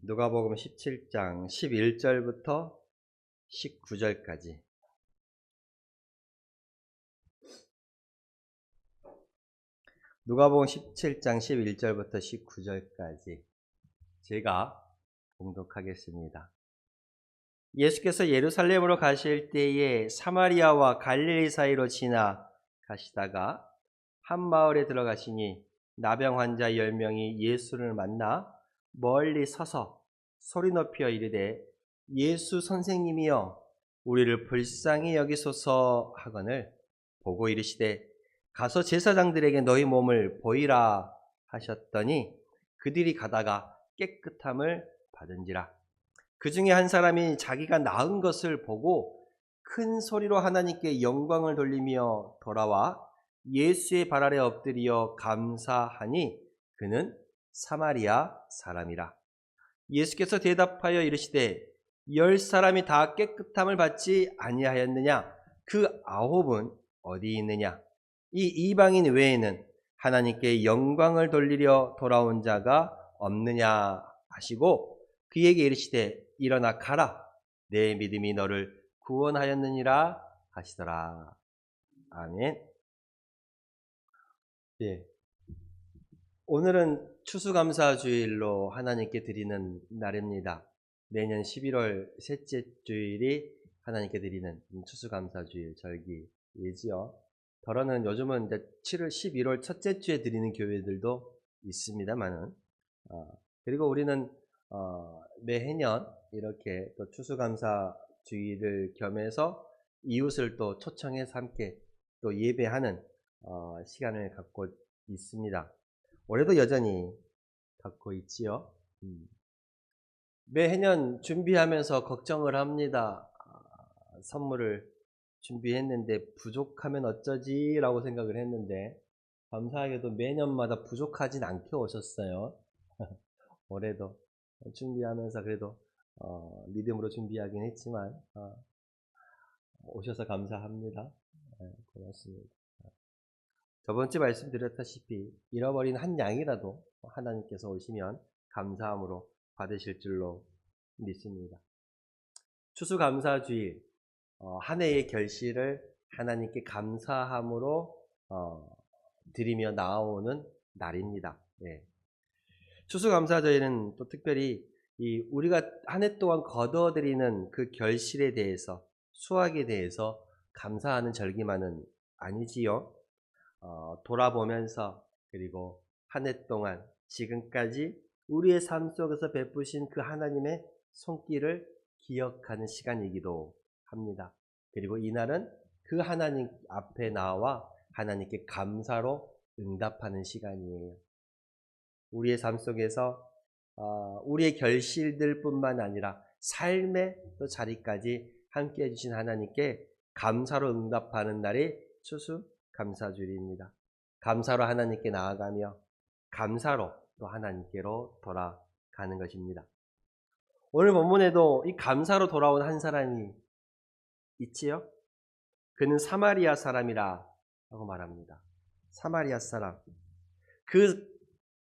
누가복음 17장 11절부터 19절까지. 누가복음 17장 11절부터 19절까지 제가 봉독하겠습니다. 예수께서 예루살렘으로 가실 때에 사마리아와 갈릴리 사이로 지나가시다가 한 마을에 들어가시니 나병 환자 10명이 예수를 만나 멀리 서서 소리 높여 이르되 예수 선생님이여 우리를 불쌍히 여기소서 하거늘 보고 이르시되 가서 제사장들에게 너희 몸을 보이라 하셨더니 그들이 가다가 깨끗함을 받은지라. 그 중에 한 사람이 자기가 나은 것을 보고 큰 소리로 하나님께 영광을 돌리며 돌아와 예수의 발 아래 엎드려 감사하니 그는 사마리아 사람이라. 예수께서 대답하여 이르시되 10사람이 다 깨끗함을 받지 아니하였느냐? 그 9은 어디 있느냐? 이 이방인 외에는 하나님께 영광을 돌리려 돌아온 자가 없느냐 하시고 그에게 이르시되 일어나 가라 내 믿음이 너를 구원하였느니라 하시더라. 아멘. 예. 오늘은 추수감사주일로 하나님께 드리는 날입니다. 내년 11월 셋째 주일이 하나님께 드리는 추수감사주일 절기이지요. 더러는 요즘은 이제 7월 11월 첫째 주에 드리는 교회들도 있습니다만은 그리고 우리는 매해년 이렇게 또 추수감사주일을 겸해서 이웃을 또 초청해서 함께 또 예배하는 시간을 갖고 있습니다. 올해도 여전히 갖고 있지요. 매해년 준비하면서 걱정을 합니다. 선물을 준비했는데 부족하면 어쩌지? 라고 생각을 했는데 감사하게도 매년마다 부족하진 않게 오셨어요. 올해도 준비하면서 그래도 믿음으로 준비하긴 했지만 오셔서 감사합니다. 고맙습니다. 저번주에 말씀드렸다시피 잃어버린 한 양이라도 하나님께서 오시면 감사함으로 받으실 줄로 믿습니다. 추수감사주일 한 해의 결실을 하나님께 감사함으로 드리며 나아오는 날입니다. 예. 추수감사절에는 또 특별히 우리가 한 해 동안 거둬들이는 그 결실에 대해서 수확에 대해서 감사하는 절기만은 아니지요. 돌아보면서 그리고 한 해 동안 지금까지 우리의 삶 속에서 베푸신 그 하나님의 손길을 기억하는 시간이기도 합니다. 그리고 이날은 그 하나님 앞에 나와 하나님께 감사로 응답하는 시간이에요. 우리의 삶 속에서 우리의 결실들뿐만 아니라 삶의 또 자리까지 함께 해주신 하나님께 감사로 응답하는 날이 추수감사주일입니다. 감사로 하나님께 나아가며 감사로 또 하나님께로 돌아가는 것입니다. 오늘 본문에도 이 감사로 돌아온 한 사람이 있지요? 그는 사마리아 사람이라고 말합니다. 사마리아 사람.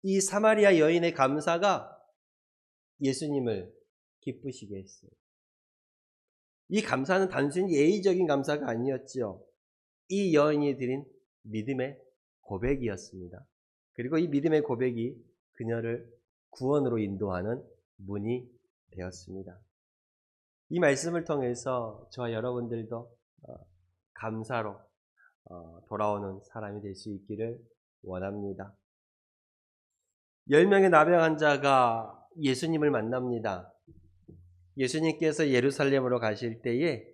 이 사마리아 여인의 감사가 예수님을 기쁘시게 했어요. 이 감사는 단순히 예의적인 감사가 아니었지요. 이 여인이 드린 믿음의 고백이었습니다. 그리고 이 믿음의 고백이 그녀를 구원으로 인도하는 문이 되었습니다. 이 말씀을 통해서 저와 여러분들도 감사로 돌아오는 사람이 될 수 있기를 원합니다. 10명의 나병 환자가 예수님을 만납니다. 예수님께서 예루살렘으로 가실 때에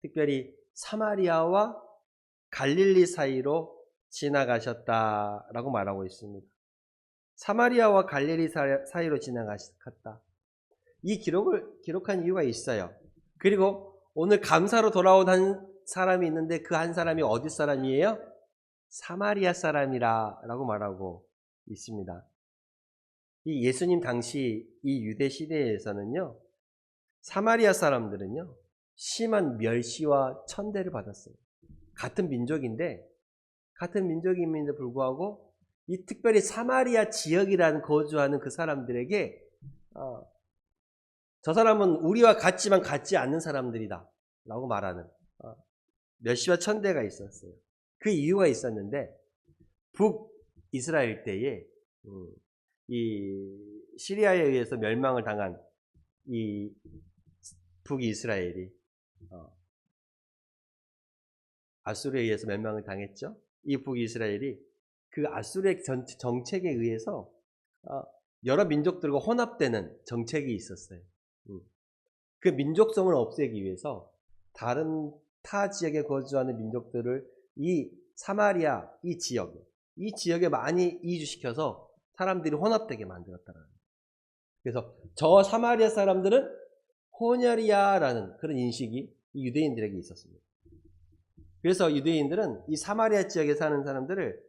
특별히 사마리아와 갈릴리 사이로 지나가셨다라고 말하고 있습니다. 사마리아와 갈릴리 사이로 지나가셨다. 이 기록한 이유가 있어요. 그리고 오늘 감사로 돌아온 한 사람이 있는데 그 한 사람이 어디 사람이에요? 사마리아 사람이라고 말하고 있습니다. 이 예수님 당시 이 유대 시대에서는요, 사마리아 사람들은요, 심한 멸시와 천대를 받았어요. 같은 민족임에도 불구하고 이 특별히 사마리아 지역이라는 거주하는 그 사람들에게 저 사람은 우리와 같지만 같지 않는 사람들이다 라고 말하는 멸시와 천대가 있었어요. 그 이유가 있었는데 북이스라엘 때에 이 시리아에 의해서 멸망을 당한 이 북이스라엘이 아수르에 의해서 멸망을 당했죠. 이 북이스라엘이 그 아수르의 정책에 의해서 여러 민족들과 혼합되는 정책이 있었어요. 그 민족성을 없애기 위해서 다른 타 지역에 거주하는 민족들을 이 사마리아 이 지역에 많이 이주시켜서 사람들이 혼합되게 만들었다는 거예요. 그래서 저 사마리아 사람들은 혼혈이야라는 그런 인식이 이 유대인들에게 있었습니다. 그래서 유대인들은 이 사마리아 지역에 사는 사람들을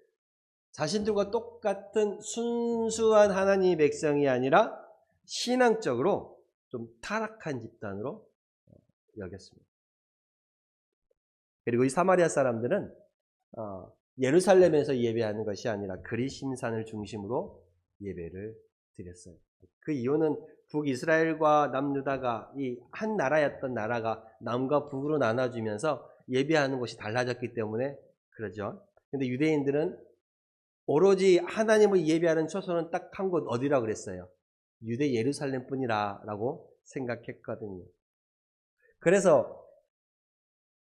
자신들과 똑같은 순수한 하나님의 백성이 아니라 신앙적으로 좀 타락한 집단으로 여겼습니다. 그리고 이 사마리아 사람들은 예루살렘에서 예배하는 것이 아니라 그리심산을 중심으로 예배를 드렸어요. 그 이유는 북이스라엘과 남유다가 이 한 나라였던 나라가 남과 북으로 나눠지면서 예배하는 곳이 달라졌기 때문에 그러죠. 근데 유대인들은 오로지 하나님을 예배하는 초소는 딱 한 곳 어디라고 그랬어요? 유대 예루살렘 뿐이라고 생각했거든요. 그래서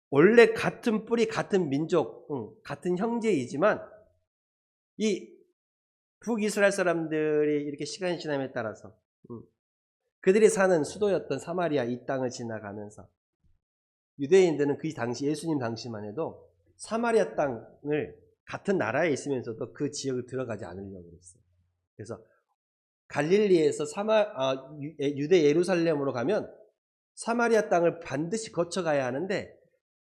원래 같은 뿌리, 같은 민족, 같은 형제이지만 이 북이스라엘 사람들이 이렇게 시간이 지남에 따라서 그들이 사는 수도였던 사마리아 이 땅을 지나가면서 유대인들은 그 당시 예수님 당시만 해도 사마리아 땅을 같은 나라에 있으면서도 그 지역을 들어가지 않으려고 했어요. 그래서 갈릴리에서 유대 예루살렘으로 가면 사마리아 땅을 반드시 거쳐가야 하는데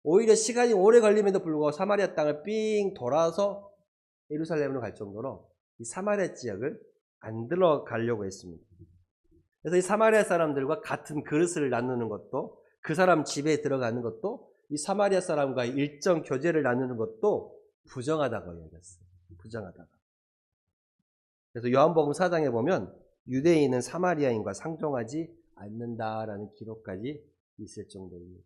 오히려 시간이 오래 걸림에도 불구하고 사마리아 땅을 삥 돌아서 예루살렘으로 갈 정도로 이 사마리아 지역을 안 들어가려고 했습니다. 그래서 이 사마리아 사람들과 같은 그릇을 나누는 것도 그 사람 집에 들어가는 것도 이 사마리아 사람과 일정 교제를 나누는 것도 부정하다고 여겼어요. 부정하다가. 그래서 요한복음 4장에 보면 유대인은 사마리아인과 상종하지 않는다라는 기록까지 있을 정도입니다.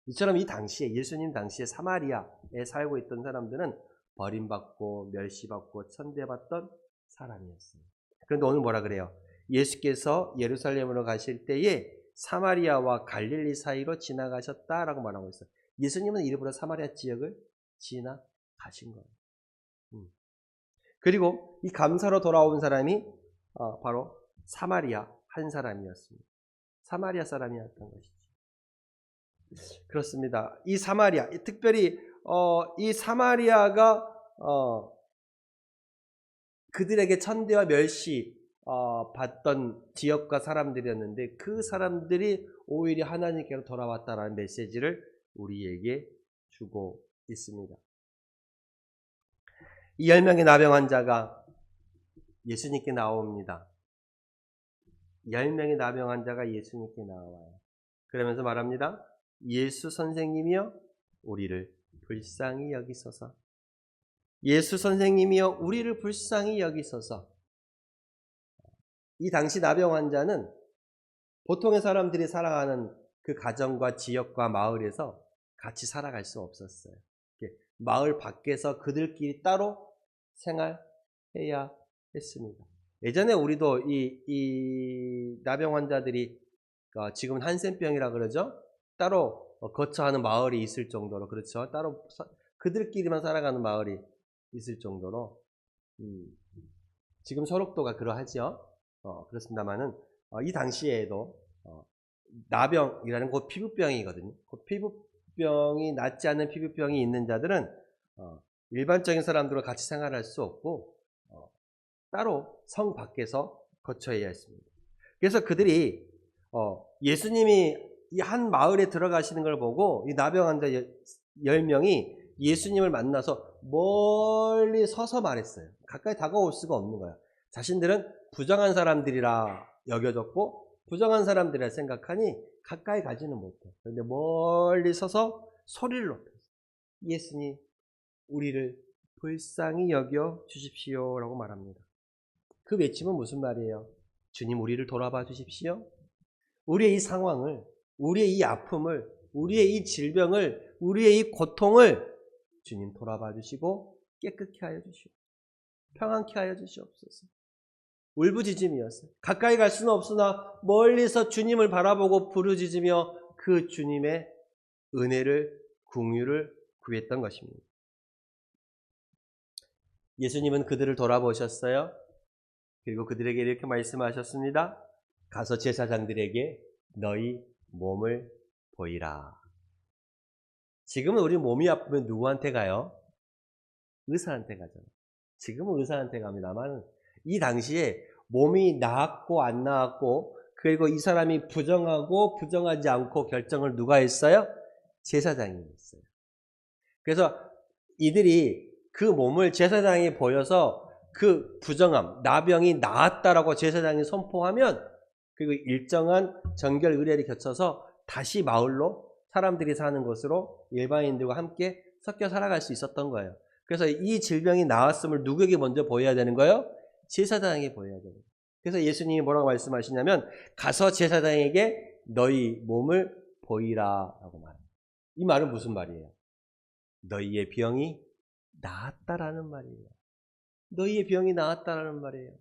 이처럼 이 당시에 예수님 당시에 사마리아에 살고 있던 사람들은 버림받고 멸시받고 천대받던 사람이었어요. 그런데 오늘 뭐라 그래요? 예수께서 예루살렘으로 가실 때에 사마리아와 갈릴리 사이로 지나가셨다라고 말하고 있어요. 예수님은 일부러 사마리아 지역을 지나가신 거예요. 그리고 이 감사로 돌아온 사람이 바로 사마리아 한 사람이었습니다. 사마리아 사람이었던 것이죠. 그렇습니다. 이 사마리아, 특별히 이 사마리아가 그들에게 천대와 멸시 받던 지역과 사람들이었는데 그 사람들이 오히려 하나님께로 돌아왔다라는 메시지를 우리에게 주고 있습니다. 이 10명의 나병 환자가 예수님께 나옵니다. 10명의 나병 환자가 예수님께 나와요. 그러면서 말합니다. 예수 선생님이여 우리를 불쌍히 여기소서. 예수 선생님이여 우리를 불쌍히 여기소서. 이 당시 나병 환자는 보통의 사람들이 살아가는 그 가정과 지역과 마을에서 같이 살아갈 수 없었어요. 마을 밖에서 그들끼리 따로 생활해야 했습니다. 예전에 우리도 이 나병 환자들이 지금은 한센병이라 그러죠. 따로 거처하는 마을이 있을 정도로 그렇죠. 따로 그들끼리만 살아가는 마을이 있을 정도로 지금 소록도가 그러하죠. 그렇습니다만은 이 당시에도 나병이라는 곧 피부병이거든요. 그 피부병이 낫지 않는 피부병이 있는 자들은 일반적인 사람들과 같이 생활할 수 없고 따로 성 밖에서 거처해야 했습니다. 그래서 그들이 예수님이 이 한 마을에 들어가시는 걸 보고 이 나병 환자 10명이 예수님을 만나서 멀리 서서 말했어요. 가까이 다가올 수가 없는 거야. 자신들은 부정한 사람들이라 여겨졌고 부정한 사람들이라 생각하니 가까이 가지는 못해. 그런데 멀리 서서 소리를 높였어요. 예수님 우리를 불쌍히 여겨 주십시오 라고 말합니다. 그 외침은 무슨 말이에요? 주님 우리를 돌아봐 주십시오. 우리의 이 상황을, 우리의 이 아픔을, 우리의 이 질병을, 우리의 이 고통을 주님 돌아봐 주시고 깨끗게 하여 주시옵소서. 평안케 하여 주시옵소서. 울부짖음이었어요. 가까이 갈 수는 없으나 멀리서 주님을 바라보고 부르짖으며 그 주님의 은혜를, 긍휼을 구했던 것입니다. 예수님은 그들을 돌아보셨어요. 그리고 그들에게 이렇게 말씀하셨습니다. 가서 제사장들에게 너희 몸을 보이라. 지금은 우리 몸이 아프면 누구한테 가요? 의사한테 가잖아요. 지금은 의사한테 갑니다만 이 당시에 몸이 나았고 안 나았고 그리고 이 사람이 부정하고 부정하지 않고 결정을 누가 했어요? 제사장이 했어요. 그래서 이들이 그 몸을 제사장이 보여서 그 부정함, 나병이 나았다라고 제사장이 선포하면 그리고 일정한 정결 의례를 거쳐서 다시 마을로 사람들이 사는 곳으로 일반인들과 함께 섞여 살아갈 수 있었던 거예요. 그래서 이 질병이 나았음을 누구에게 먼저 보여야 되는 거예요? 제사장에게 보여야 되는 거예요. 그래서 예수님이 뭐라고 말씀하시냐면 가서 제사장에게 너희 몸을 보이라 라고 말합니다. 이 말은 무슨 말이에요? 너희의 병이 나았다라는 말이에요. 너희의 병이 나았다라는 말이에요.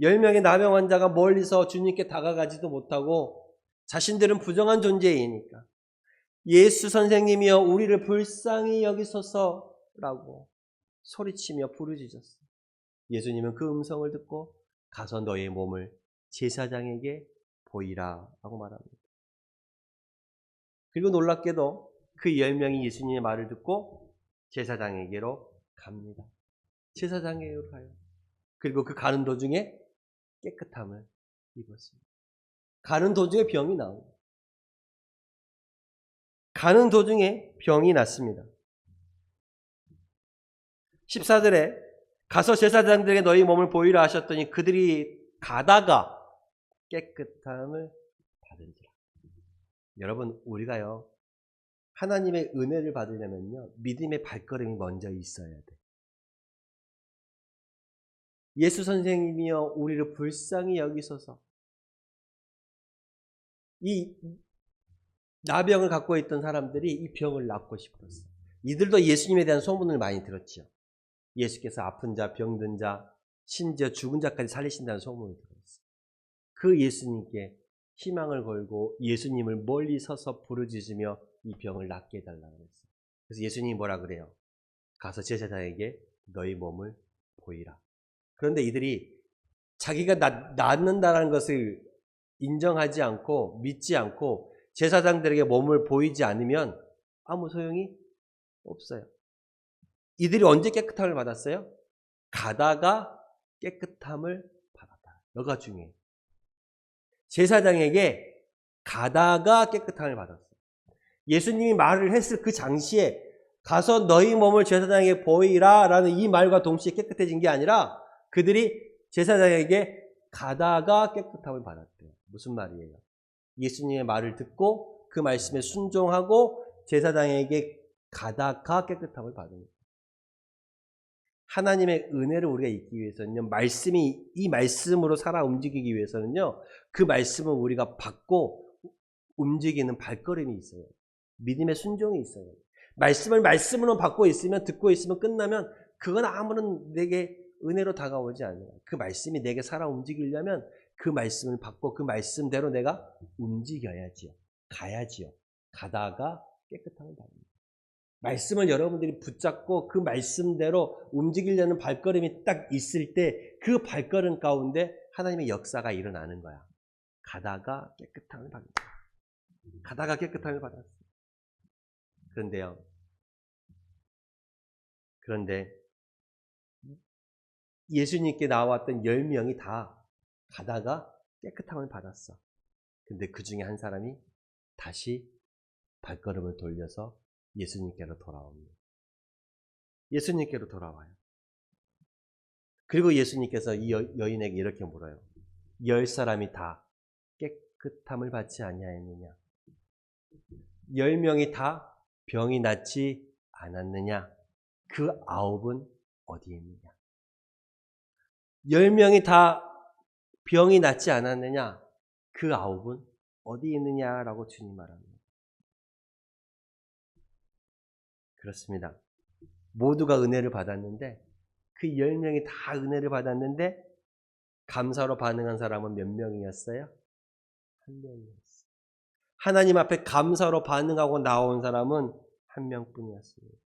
10명의 나병 환자가 멀리서 주님께 다가가지도 못하고 자신들은 부정한 존재이니까 예수 선생님이여 우리를 불쌍히 여기소서라고 소리치며 부르짖었어요. 예수님은 그 음성을 듣고 가서 너의 몸을 제사장에게 보이라 라고 말합니다. 그리고 놀랍게도 그 10명이 예수님의 말을 듣고 제사장에게로 갑니다. 제사장에게로 가요. 그리고 그 가는 도중에 깨끗함을 입었습니다. 가는 도중에 병이 나옵니다. 가는 도중에 병이 났습니다. 14절에 가서 제사장들에게 너희 몸을 보이라 하셨더니 그들이 가다가 깨끗함을 받은지라. 여러분 우리가요 하나님의 은혜를 받으려면요 믿음의 발걸음이 먼저 있어야 돼. 예수 선생님이여 우리를 불쌍히 여기소서. 이 나병을 갖고 있던 사람들이 이 병을 낫고 싶었어요. 이들도 예수님에 대한 소문을 많이 들었죠. 예수께서 아픈 자, 병든 자, 심지어 죽은 자까지 살리신다는 소문을 들었어요. 그 예수님께 희망을 걸고 예수님을 멀리 서서 부르짖으며 이 병을 낫게 해달라고 했어요. 그래서 예수님이 뭐라 그래요? 가서 제사장에게 너희 몸을 보이라. 그런데 이들이 자기가 낫는다는 것을 인정하지 않고 믿지 않고 제사장들에게 몸을 보이지 않으면 아무 소용이 없어요. 이들이 언제 깨끗함을 받았어요? 가다가 깨끗함을 받았다. 여기가 중요해요. 제사장에게 가다가 깨끗함을 받았어요. 예수님이 말을 했을 그 당시에 가서 너희 몸을 제사장에게 보이라 라는 이 말과 동시에 깨끗해진 게 아니라 그들이 제사장에게 가다가 깨끗함을 받았대요. 무슨 말이에요? 예수님의 말을 듣고 그 말씀에 순종하고 제사장에게 가다가 깨끗함을 받은 거예요. 하나님의 은혜를 우리가 잊기 위해서는요, 이 말씀으로 살아 움직이기 위해서는요, 그 말씀을 우리가 받고 움직이는 발걸음이 있어요. 믿음의 순종이 있어요. 말씀을 말씀으로 받고 있으면, 듣고 있으면 끝나면 그건 아무런 내게 은혜로 다가오지 않아요. 그 말씀이 내게 살아 움직이려면 그 말씀을 받고 그 말씀대로 내가 움직여야지요. 가야지요. 가다가 깨끗함을 받습니다. 말씀을 여러분들이 붙잡고 그 말씀대로 움직이려는 발걸음이 딱 있을 때 그 발걸음 가운데 하나님의 역사가 일어나는 거야. 가다가 깨끗함을 받는다. 가다가 깨끗함을 받았어. 그런데 예수님께 나왔던 10명이 다 가다가 깨끗함을 받았어. 근데 그 중에 한 사람이 다시 발걸음을 돌려서 예수님께로 돌아옵니다. 예수님께로 돌아와요. 그리고 예수님께서 이 여인에게 이렇게 물어요. 10사람이 다 깨끗함을 받지 아니하였느냐? 10명이 다 병이 낫지 않았느냐? 그 9은 어디에 있느냐? 10명이 다 병이 낫지 않았느냐? 그 9은 어디 있느냐라고 주님 말합니다. 그렇습니다. 모두가 은혜를 받았는데 그 10명이 다 은혜를 받았는데 감사로 반응한 사람은 몇 명이었어요? 한 명이었어요. 하나님 앞에 감사로 반응하고 나온 사람은 한 명뿐이었습니다.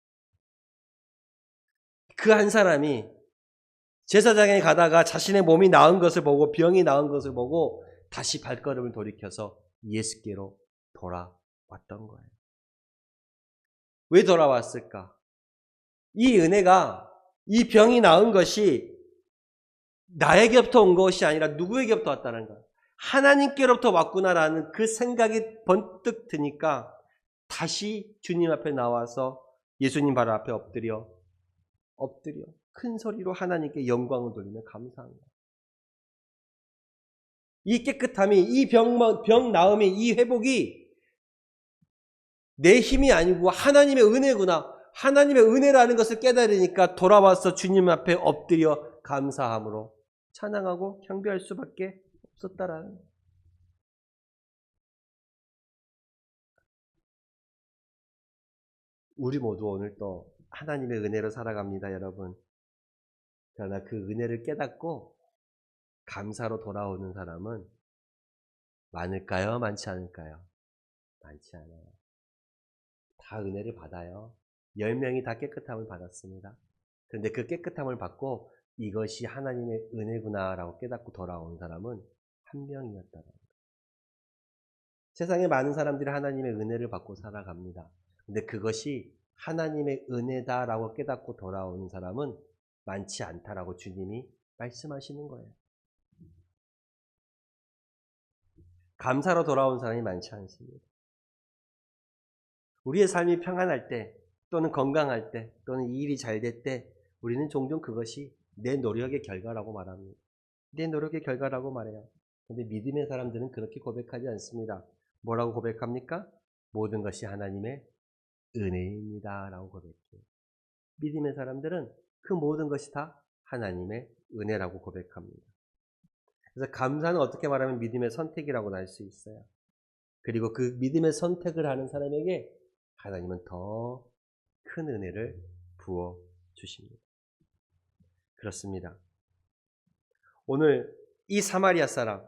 그 한 사람이 제사장에 가다가 자신의 몸이 나은 것을 보고 병이 나은 것을 보고 다시 발걸음을 돌이켜서 예수께로 돌아왔던 거예요. 왜 돌아왔을까? 이 은혜가, 이 병이 나은 것이 나에게부터 온 것이 아니라 누구에게부터 왔다는 거예요. 하나님께로부터 왔구나라는 그 생각이 번뜩 드니까 다시 주님 앞에 나와서 예수님 발 앞에 엎드려 큰 소리로 하나님께 영광을 돌리며 감사합니다. 이 깨끗함이, 이 병 나음이, 이 회복이 내 힘이 아니고 하나님의 은혜구나. 하나님의 은혜라는 것을 깨달으니까 돌아와서 주님 앞에 엎드려 감사함으로 찬양하고 경배할 수밖에 없었다라는 거예요. 우리 모두 오늘 또 하나님의 은혜로 살아갑니다, 여러분. 그러나 그 은혜를 깨닫고 감사로 돌아오는 사람은 많을까요? 많지 않을까요? 많지 않아요. 다 은혜를 받아요. 10명이 다 깨끗함을 받았습니다. 그런데 그 깨끗함을 받고 이것이 하나님의 은혜구나라고 깨닫고 돌아온 사람은 한 명이었다는 거예요. 세상에 많은 사람들이 하나님의 은혜를 받고 살아갑니다. 근데 그것이 하나님의 은혜다라고 깨닫고 돌아오는 사람은 많지 않다라고 주님이 말씀하시는 거예요. 감사로 돌아온 사람이 많지 않습니다. 우리의 삶이 평안할 때 또는 건강할 때 또는 이 일이 잘 될 때 우리는 종종 그것이 내 노력의 결과라고 말합니다. 내 노력의 결과라고 말해요. 그런데 믿음의 사람들은 그렇게 고백하지 않습니다. 뭐라고 고백합니까? 모든 것이 하나님의 은혜입니다 라고 고백해요. 믿음의 사람들은 그 모든 것이 다 하나님의 은혜라고 고백합니다. 그래서 감사는 어떻게 말하면 믿음의 선택이라고 할 수 있어요. 그리고 그 믿음의 선택을 하는 사람에게 하나님은 더 큰 은혜를 부어 주십니다. 그렇습니다. 오늘 이 사마리아 사람,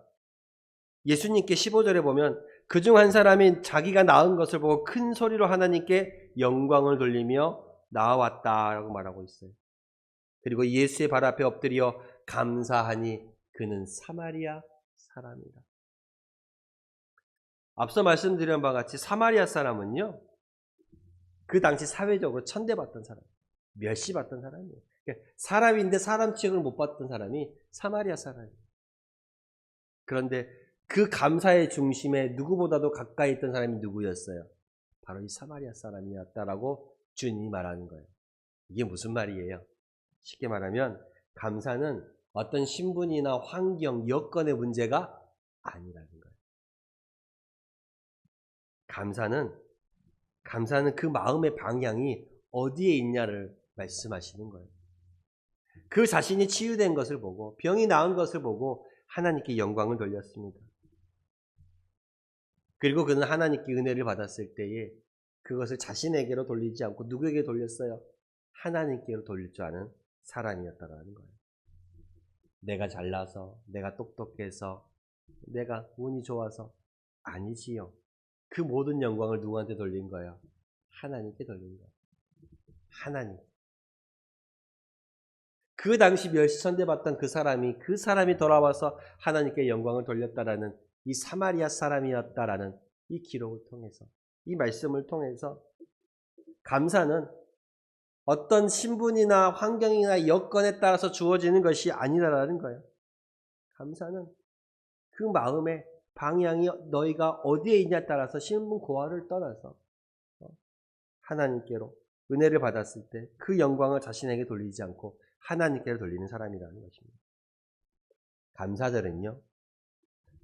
예수님께 15절에 보면 그중 한 사람이 자기가 낳은 것을 보고 큰 소리로 하나님께 영광을 돌리며 나아왔다라고 말하고 있어요. 그리고 예수의 발 앞에 엎드려 감사하니 그는 사마리아 사람이다. 앞서 말씀드린 바와 같이 사마리아 사람은요, 그 당시 사회적으로 천대받던 사람, 멸시받던 사람이에요. 그러니까 사람인데 사람 취급을 못 받던 사람이 사마리아 사람이에요. 그런데 그 감사의 중심에 누구보다도 가까이 있던 사람이 누구였어요? 바로 이 사마리아 사람이었다라고 주님이 말하는 거예요. 이게 무슨 말이에요? 쉽게 말하면 감사는 어떤 신분이나 환경, 여건의 문제가 아니라는 거예요. 감사는 그 마음의 방향이 어디에 있냐를 말씀하시는 거예요. 그 자신이 치유된 것을 보고 병이 나은 것을 보고 하나님께 영광을 돌렸습니다. 그리고 그는 하나님께 은혜를 받았을 때에 그것을 자신에게로 돌리지 않고 누구에게 돌렸어요? 하나님께로 돌릴 줄 아는 사람이었다는 거예요. 내가 잘나서, 내가 똑똑해서, 내가 운이 좋아서 아니지요. 그 모든 영광을 누구한테 돌린 거예요? 하나님께 돌린 거예요. 하나님. 그 당시 멸시천대받던 그 사람이 돌아와서 하나님께 영광을 돌렸다라는 이 사마리아 사람이었다라는 이 기록을 통해서, 이 말씀을 통해서 감사는 어떤 신분이나 환경이나 여건에 따라서 주어지는 것이 아니라는 거예요. 감사는 그 마음의 방향이 너희가 어디에 있냐에 따라서 신분 고하를 떠나서 하나님께로 은혜를 받았을 때 그 영광을 자신에게 돌리지 않고 하나님께로 돌리는 사람이라는 것입니다. 감사절은요,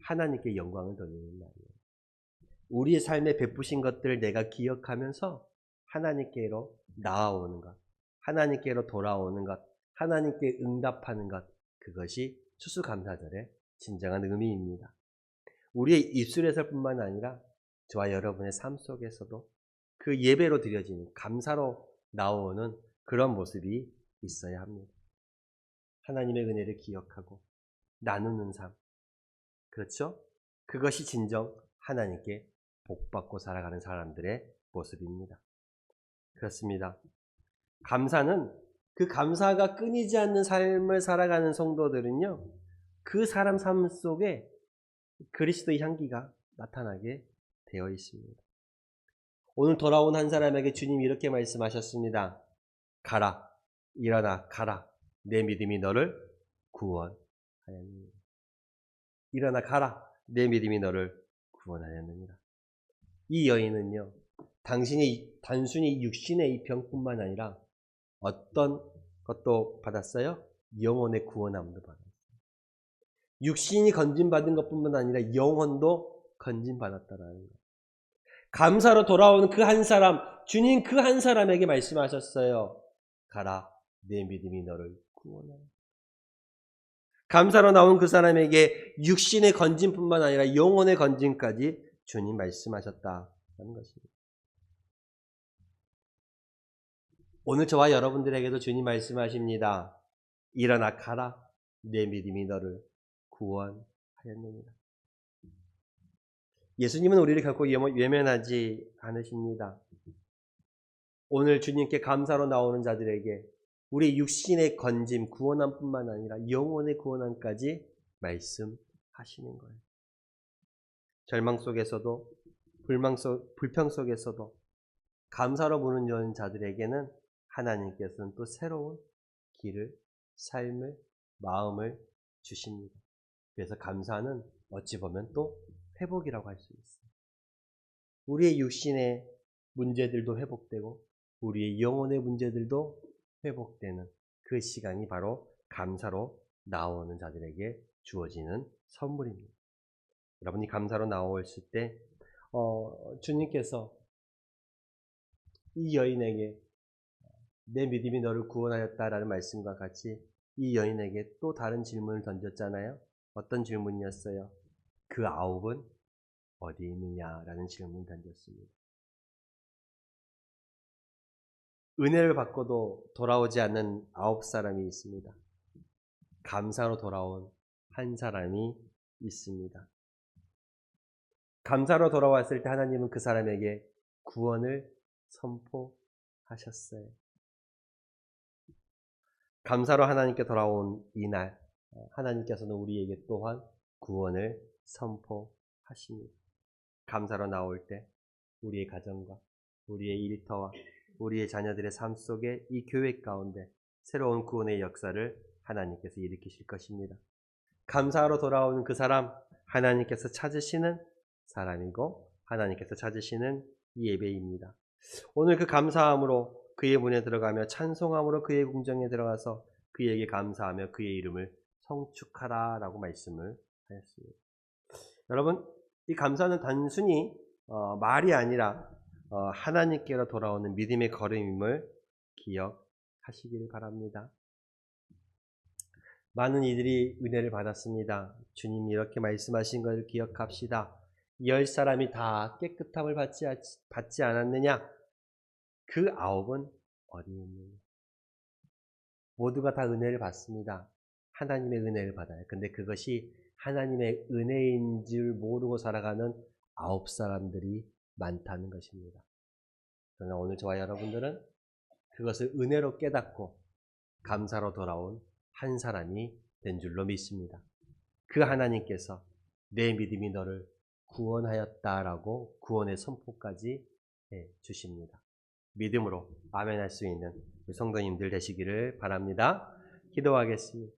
하나님께 영광을 돌리는 날이에요. 우리의 삶에 베푸신 것들을 내가 기억하면서 하나님께로 나아오는 것, 하나님께로 돌아오는 것, 하나님께 응답하는 것, 그것이 추수감사절의 진정한 의미입니다. 우리의 입술에서뿐만 아니라 저와 여러분의 삶 속에서도 그 예배로 드려지는 감사로 나오는 그런 모습이 있어야 합니다. 하나님의 은혜를 기억하고 나누는 삶. 그렇죠? 그것이 진정 하나님께 복받고 살아가는 사람들의 모습입니다. 그렇습니다. 감사는 그 감사가 끊이지 않는 삶을 살아가는 성도들은요, 그 사람 삶 속에 그리스도의 향기가 나타나게 되어 있습니다. 오늘 돌아온 한 사람에게 주님이 이렇게 말씀하셨습니다. 가라, 일어나, 가라. 내 믿음이 너를 구원하였느니라. 일어나, 가라. 내 믿음이 너를 구원하였느니라. 이 여인은요, 당신이 단순히 육신의 이 병뿐만 아니라 어떤 것도 받았어요? 영혼의 구원함도 받았어요. 육신이 건진받은 것뿐만 아니라 영혼도 건진받았다라는 거예요. 감사로 돌아오는 그 한 사람, 주님 그 한 사람에게 말씀하셨어요. 가라, 내 믿음이 너를 구원하여. 감사로 나온 그 사람에게 육신의 건진뿐만 아니라 영혼의 건진까지 주님 말씀하셨다는 것입니다. 오늘 저와 여러분들에게도 주님 말씀하십니다. 일어나 가라, 내 믿음이 너를 구원하였느니라. 예수님은 우리를 결코 외면하지 않으십니다. 오늘 주님께 감사로 나오는 자들에게 우리 육신의 건짐, 구원함뿐만 아니라 영혼의 구원함까지 말씀하시는 거예요. 절망 속에서도 불평 속에서도 감사로 부르는 자들에게는 하나님께서는 또 새로운 길을, 삶을, 마음을 주십니다. 그래서 감사는 어찌 보면 또 회복이라고 할 수 있어요. 우리의 육신의 문제들도 회복되고 우리의 영혼의 문제들도 회복되는 그 시간이 바로 감사로 나오는 자들에게 주어지는 선물입니다. 여러분이 감사로 나오실 때 주님께서 이 여인에게 내 믿음이 너를 구원하였다라는 말씀과 같이 이 여인에게 또 다른 질문을 던졌잖아요. 어떤 질문이었어요? 그 아홉은 어디 있느냐라는 질문을 던졌습니다. 은혜를 받고도 돌아오지 않는 9사람이 있습니다. 감사로 돌아온 한 사람이 있습니다. 감사로 돌아왔을 때 하나님은 그 사람에게 구원을 선포하셨어요. 감사로 하나님께 돌아온 이날 하나님께서는 우리에게 또한 구원을 선포하십니다. 감사로 나올 때 우리의 가정과 우리의 일터와 우리의 자녀들의 삶 속에 이 교회 가운데 새로운 구원의 역사를 하나님께서 일으키실 것입니다. 감사로 돌아오는 그 사람 하나님께서 찾으시는 사람이고 하나님께서 찾으시는 예배입니다. 오늘 그 감사함으로 그의 문에 들어가며 찬송함으로 그의 궁정에 들어가서 그에게 감사하며 그의 이름을 성축하라 라고 말씀을 하였습니다. 여러분, 이 감사는 단순히 말이 아니라 하나님께로 돌아오는 믿음의 걸음임을 기억하시길 바랍니다. 많은 이들이 은혜를 받았습니다. 주님이 이렇게 말씀하신 것을 기억합시다. 10사람이 다 깨끗함을 받지 않았느냐? 그 9은 어디 있느냐? 모두가 다 은혜를 받습니다. 하나님의 은혜를 받아요. 근데 그것이 하나님의 은혜인 줄 모르고 살아가는 9사람들이 많다는 것입니다. 그러나 오늘 저와 여러분들은 그것을 은혜로 깨닫고 감사로 돌아온 한 사람이 된 줄로 믿습니다. 그 하나님께서 내 믿음이 너를 구원하였다라고 구원의 선포까지 주십니다. 믿음으로 아멘할 수 있는 성도님들 되시기를 바랍니다. 기도하겠습니다.